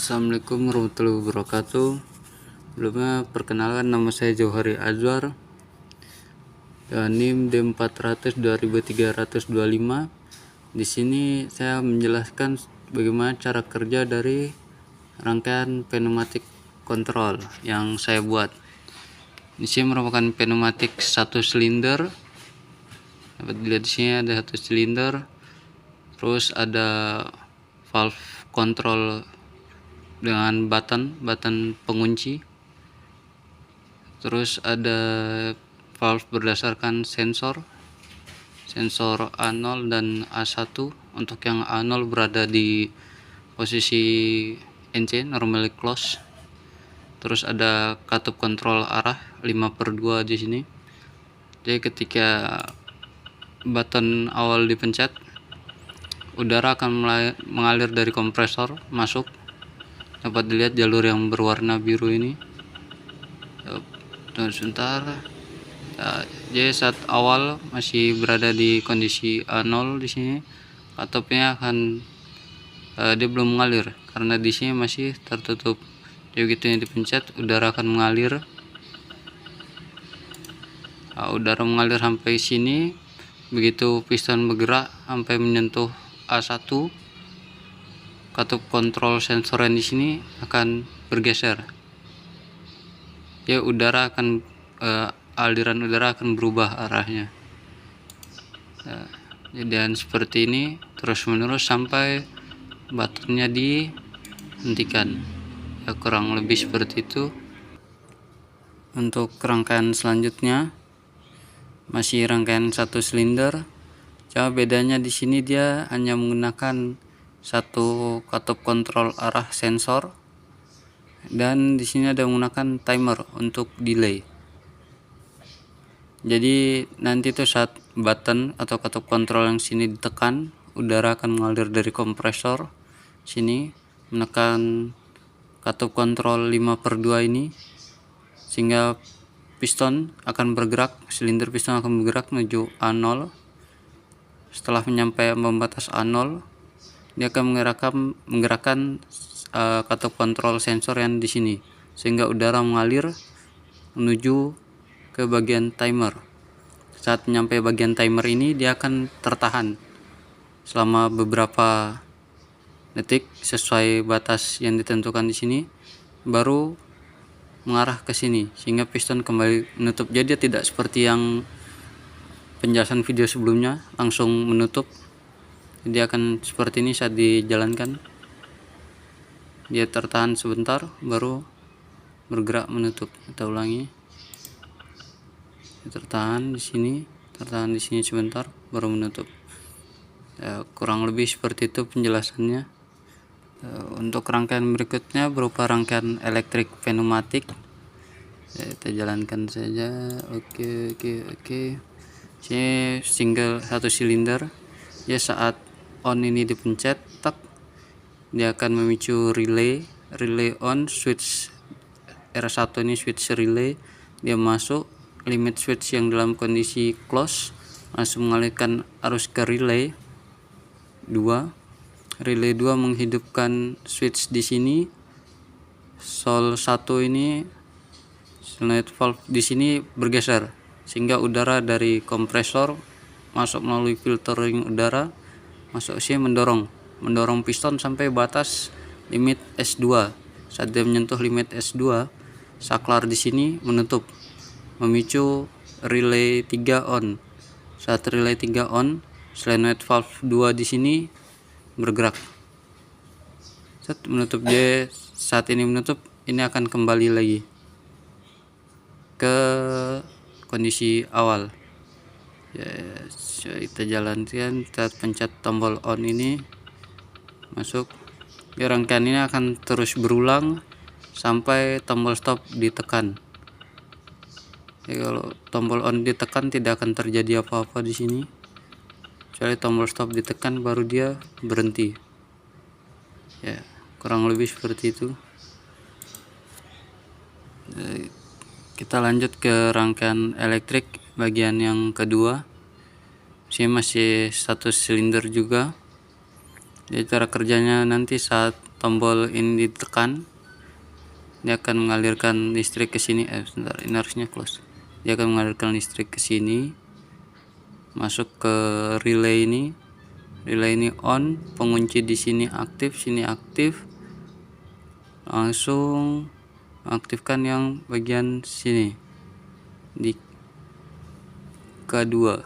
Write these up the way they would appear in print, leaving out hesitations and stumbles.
Assalamualaikum warahmatullahi wabarakatuh. Sebelumnya perkenalkan, nama saya Johari Azwar, NIM D400 2325. Di sini saya menjelaskan bagaimana cara kerja dari rangkaian pneumatik kontrol yang saya buat. Di sini merupakan pneumatik satu silinder. Dapat dilihat di sini ada satu silinder. Terus ada valve kontrol dengan button pengunci. Terus ada valve berdasarkan sensor A0 dan A1. Untuk yang A0 berada di posisi NC, normally close. Terus ada katup kontrol arah 5/2 di sini. Jadi ketika button awal dipencet, udara akan mengalir dari kompresor masuk. Dapat dilihat jalur yang berwarna biru ini. Tunggu sebentar. Jadi saat awal masih berada di kondisi A0 di sini, katupnya akan dia belum mengalir karena di sini masih tertutup. Jadi begitu ini dipencet, udara akan mengalir. Udara mengalir sampai sini. Begitu piston bergerak sampai menyentuh A1, katup kontrol sensor yang di sini akan bergeser. Ya, aliran udara akan berubah arahnya. Dan seperti ini terus menerus sampai buttonnya dihentikan. Ya, kurang lebih seperti itu. Untuk rangkaian selanjutnya masih rangkaian satu silinder. Cuma bedanya di sini dia hanya menggunakan satu katup kontrol arah sensor, dan di sini ada menggunakan timer untuk delay. Jadi nanti tuh saat button atau katup kontrol yang sini ditekan, udara akan mengalir dari kompresor sini menekan katup kontrol 5/2 ini, sehingga piston akan bergerak, silinder piston akan bergerak menuju A0. Setelah menyampai ambang batas A0, dia akan menggerakkan katup kontrol sensor yang di sini, sehingga udara mengalir menuju ke bagian timer. Saat menyampai bagian timer ini, dia akan tertahan selama beberapa detik sesuai batas yang ditentukan di sini, baru mengarah ke sini sehingga piston kembali menutup. Jadi dia tidak seperti yang penjelasan video sebelumnya langsung menutup. Dia akan seperti ini saat dijalankan. Dia tertahan sebentar baru bergerak menutup. Kita ulangi. Dia tertahan di sini sebentar baru menutup. Ya, kurang lebih seperti itu penjelasannya. Untuk rangkaian berikutnya berupa rangkaian elektrik pneumatik. Kita jalankan saja. Oke. Ini single satu silinder. Ya, saat on ini dipencet, dia akan memicu relay on, switch R1 ini switch relay. Dia masuk, limit switch yang dalam kondisi close langsung mengalihkan arus ke relay 2. Relay 2 menghidupkan switch di sini. Sol 1 ini, solenoid valve di sini bergeser sehingga udara dari kompresor masuk melalui filtering udara masuk sini, mendorong piston sampai batas limit S2. Saat dia menyentuh limit S2, saklar di sini menutup, memicu relay 3 on. Saat relay 3 on, solenoid valve 2 di sini bergerak. Saat ini menutup, ini akan kembali lagi ke kondisi awal. Ya, kita jalankan. Kita pencet tombol on ini, masuk. Ya, rangkaian ini akan terus berulang sampai tombol stop ditekan. Ya, kalau tombol on ditekan tidak akan terjadi apa-apa di sini. Kecuali tombol stop ditekan baru dia berhenti. Ya, kurang lebih seperti itu. Kita lanjut ke rangkaian elektrik bagian yang kedua. Sini masih satu silinder juga. Jadi cara kerjanya nanti saat tombol ini ditekan, dia akan mengalirkan listrik ke sini. Sebentar, ini harusnya close. Dia akan mengalirkan listrik ke sini, masuk ke relay ini. Relay ini on, pengunci di sini aktif, sini aktif. Langsung aktifkan yang bagian sini di kedua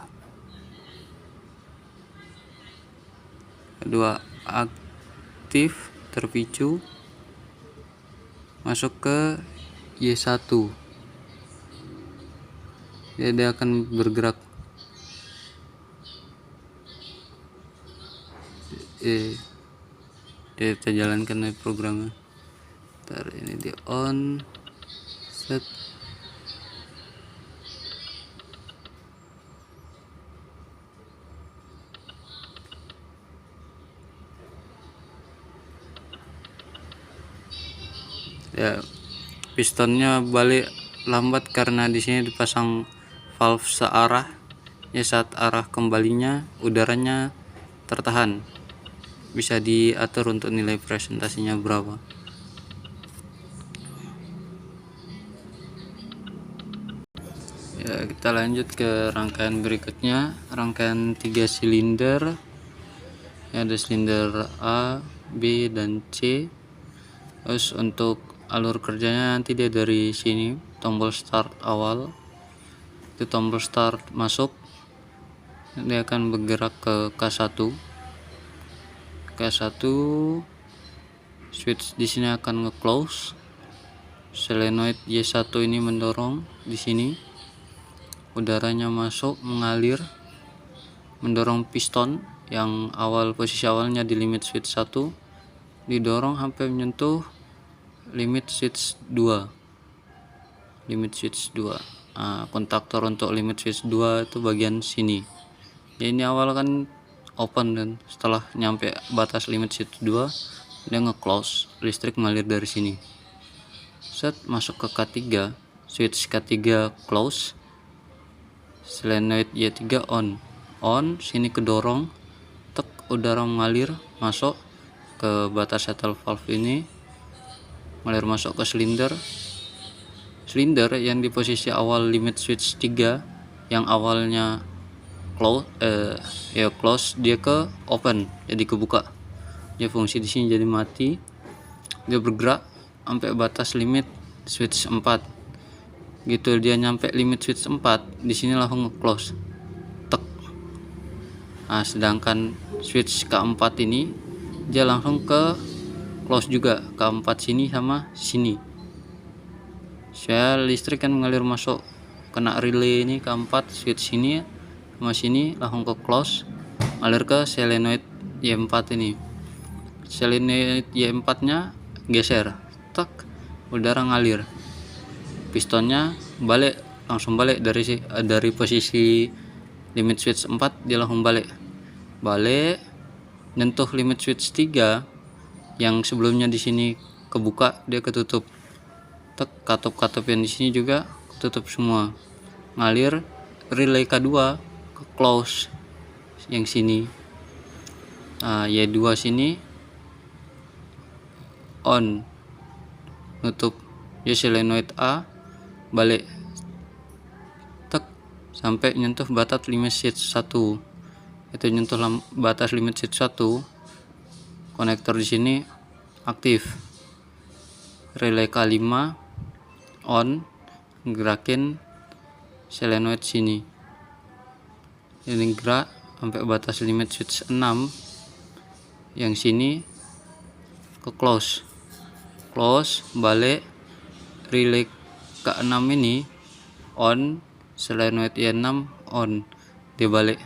aktif, terpicu, masuk ke Y1. Dia akan bergerak. Kita jalankan programnya. Ntar ini di on, set. Ya, pistonnya balik lambat karena di sini dipasang valve searah. Ya, saat arah kembalinya udaranya tertahan. Bisa diatur untuk nilai presentasinya berapa. Ya, kita lanjut ke rangkaian berikutnya, rangkaian 3 silinder. Ya, ada silinder A, B, dan C. Terus untuk alur kerjanya nanti dia dari sini, tombol start awal, itu tombol start masuk, dia akan bergerak ke K1. Switch di sini akan nge-close. Solenoid Y1 ini mendorong di sini, udaranya masuk, mengalir, mendorong piston yang posisi awalnya di limit switch 1, didorong sampai menyentuh limit switch 2. Kontaktor untuk limit switch 2 itu bagian sini. Ya, ini awal kan open, dan setelah nyampe batas limit switch 2 dia nge-close, listrik mengalir dari sini. Set, masuk ke K3, switch K3 close, solenoid Y3 on, sini kedorong, tek, udara mengalir masuk ke batas shuttle valve ini, mengalir masuk ke silinder yang di posisi awal limit switch 3, yang awalnya close, dia ke open, jadi kebuka. Dia fungsi di sini jadi mati. Dia bergerak sampai batas limit switch 4. Gitu dia nyampe limit switch 4, di sini langsung nge-close. Tek. Nah, sedangkan switch K4 ini dia langsung ke close juga, K4 sini sama sini. Saya listrik kan mengalir masuk, kena relay ini K4, switch sini sama sini langsung ke close, ngalir ke solenoid Y4 ini. Solenoid Y4 nya geser, tak, udara ngalir, pistonnya langsung balik dari posisi limit switch 4, dia langsung balik nyentuh limit switch 3 yang sebelumnya di sini kebuka, dia ketutup. Tek, katup yang di sini juga ketutup semua. Ngalir relay K2 ke close yang sini. Y2 sini on, nutup. Ya, solenoid A balik, tek, sampai nyentuh batas limit switch 1. Itu nyentuh batas limit switch 1, konektor di sini aktif. Relay K5 on, gerakin solenoid sini. Ini gerak sampai batas limit switch 6, yang sini ke close, balik. Relay K6 ini on, solenoid Y6 on, dia balik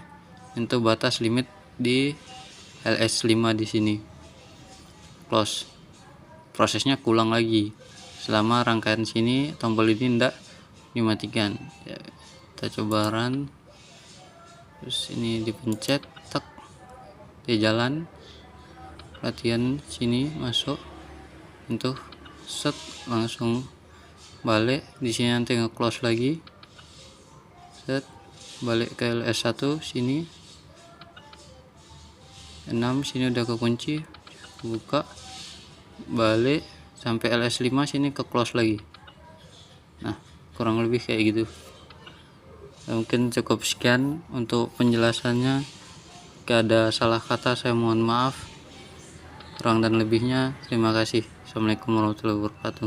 untuk batas limit di LS5 di sini, close. Prosesnya ulang lagi selama rangkaian sini, tombol ini tidak dimatikan. Ya, kita coba run, terus ini dipencet, tek, dia jalan. Latihan sini masuk, untuk set, langsung balik. Di sini nanti nge-close lagi, set, balik ke LS1 sini, 6 sini udah kekunci, buka, balik sampai LS5 sini ke close lagi. Nah, kurang lebih kayak gitu. Mungkin cukup sekian untuk penjelasannya. Jika ada salah kata saya mohon maaf. Kurang dan lebihnya terima kasih. Assalamualaikum warahmatullahi wabarakatuh.